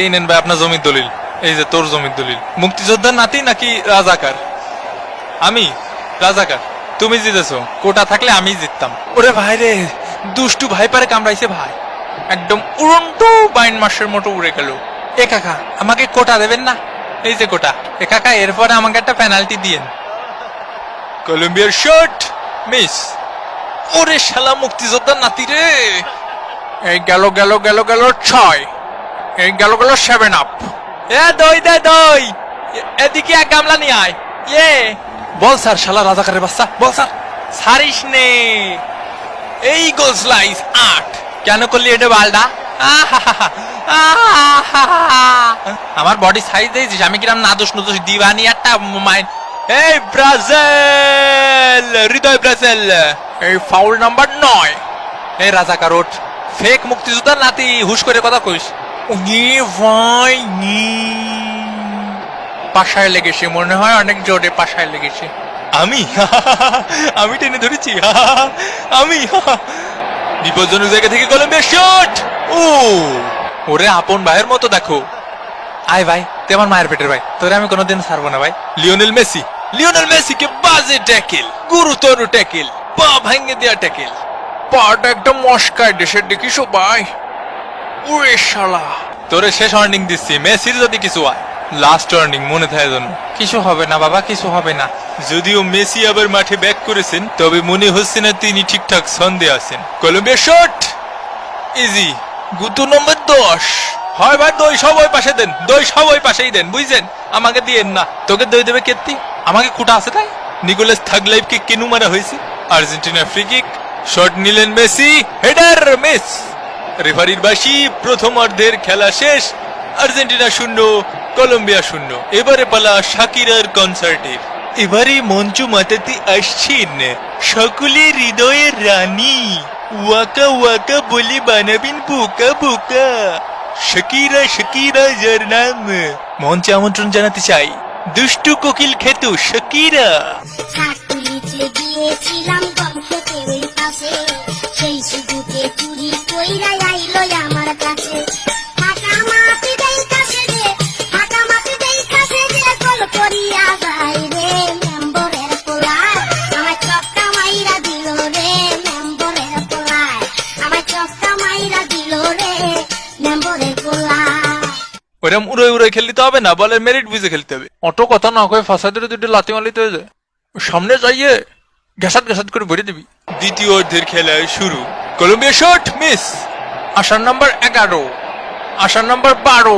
এই নেন ভাই আপনার জমির দলিল। এই যে তোর জমির দলিল। মুক্তিযোদ্ধার নাতি নাকি রাজাকার? আমি রাজাকার। তুমি জিতেছো, কোটা থাকলে আমি জিততাম। ওরে ভাই রে, দুষ্টু ভাই পারে কামড়াইছে ভাই, একদম উড়ন্টু বাইন মাসের মতো উড়ে গেল। এ কাকা আমাকে কোটা দেবেন না? এই যে কোটা। এ কাকা এরপরে আমাকে একটা পেনাল্টি দিয়েন। কলম্বিয়ার শট মিস। ওরে শালা মুক্তিযোদ্ধার নাতি রে। এই গেল গেল গেল গেল 6, এই গেল গেল 7 আপ। এ দই দে দই, এদিকে এক গামলা নিয়ে আয়। ইয়ে বল স্যার, শালা রাজাকারের বাচ্চা, বল স্যার। সারিস নে। এই গোল স্লাইস 8। কেন করলি এটা বালডা? আমার বডি সাইজ দিয়েছিস, আমি কিরাম নাদোষ নুদোষ দিবানি একটা মাইন্ড। এই ব্রাজিল, হৃদয় ব্রাজিল, এই ফাউল নাম্বার 9। এই রাজাকার ওঠ, ফেক মুক্তিযোদ্ধার নাতি, হুশ করে কথা কইস। উনি ভাই পাশায় লেগেছে মনে হয়, অনেক জোরে পাশায় লেগেছে। আমি আমি টেনে ধরেছি। আমি বিপজ্জনক জায়গা থেকে কলম্বিয়া শট। ও ওরে আপন ভাইয়ের মতো দেখো। আয় ভাই, তুই আমার মায়ের পেটের ভাই, তোরে আমি কোনোদিন ছাড়বো না ভাই। লিওনেল মেসি, লিওনেল মেসিকে বাজে ট্যাকেল, গুরুতর ট্যাকেল, পা ভেঙে দেয়া ট্যাকেল, পাটা একদম মস্কায় দেশের দেখি সবাই। ওরে শালা, তোরে শেষ ওয়ার্নিং দিচ্ছি, মেসির যদি কিছু হয় লাস্ট ওয়ার্নিং মনে থাকে যেন। কিছু হবে না বাবা, কিছু হবে না। যদিও মেসি আবার মাঠে ব্যাক করেছেন, তবে মনে হচ্ছে না তিনি ঠিকঠাক ছন্দে আছেন। Colombia shot easy. গুতু নম্বর 10। হয় ভাই দই সব ওই পাশে দেন, দই সব ওই পাশেই দেন, বুঝছেন? আমাকে দিয়েন না। তোকে দই দেবে কেত্তি, আমাকে কুটা আছে তাই। নিকোলাস থাগলাইভকে কেনু মারা হয়েছে। আর্জেন্টিনা ফ্রি কিক, শট নিলেন মেসি, হেডার মিস। রেফারির বাঁশি, প্রথম অর্ধের খেলা শেষ। Argentina 0, Colombia 0। এবারে পালা শাকিরার কনসার্টের। এবারে মঞ্চ মাতাতে আসছেন সকলের হৃদয়ের রানী, ওয়াকা ওয়াকা বলে বানাবেন বোকা বোকা। শাকিরা শাকিরা যার নাম, মঞ্চে আমন্ত্রণ জানাতে চাই দুষ্টু কোকিল খেত শাকিরা। গিয়েছিলাম গল্পের ওই পাশে, সেই সুযোগে চুরি কইরা আইলো আমার কাছে। ফাঁকা মাটি দেই কাছে রে, ফাঁকা মাটি দেই কাছে রে, কল করিয়া যাই রে মেম্বরের পোলায়, আমার চক্কা মাইরা দিল রে মেম্বরের পোলায়, আমার চক্কা মাইরা দিল রে মেম্বরের পোলায়। ওরম উড়ে উড়ে খেলতে হবে না, বলের মেরিট বুঝে খেলতে হবে। অত কথা না কয়ে ফাঁসাদের দুটো লাথি মালিতে হয়ে যায়। সামনে যাইয়ে ঘাসাত ঘাসাত করে ভরে দিবি। দ্বিতীয় অর্ধের খেলা শুরু। Colombia shot miss. আসার নাম্বার 11, আসার নাম্বার 12।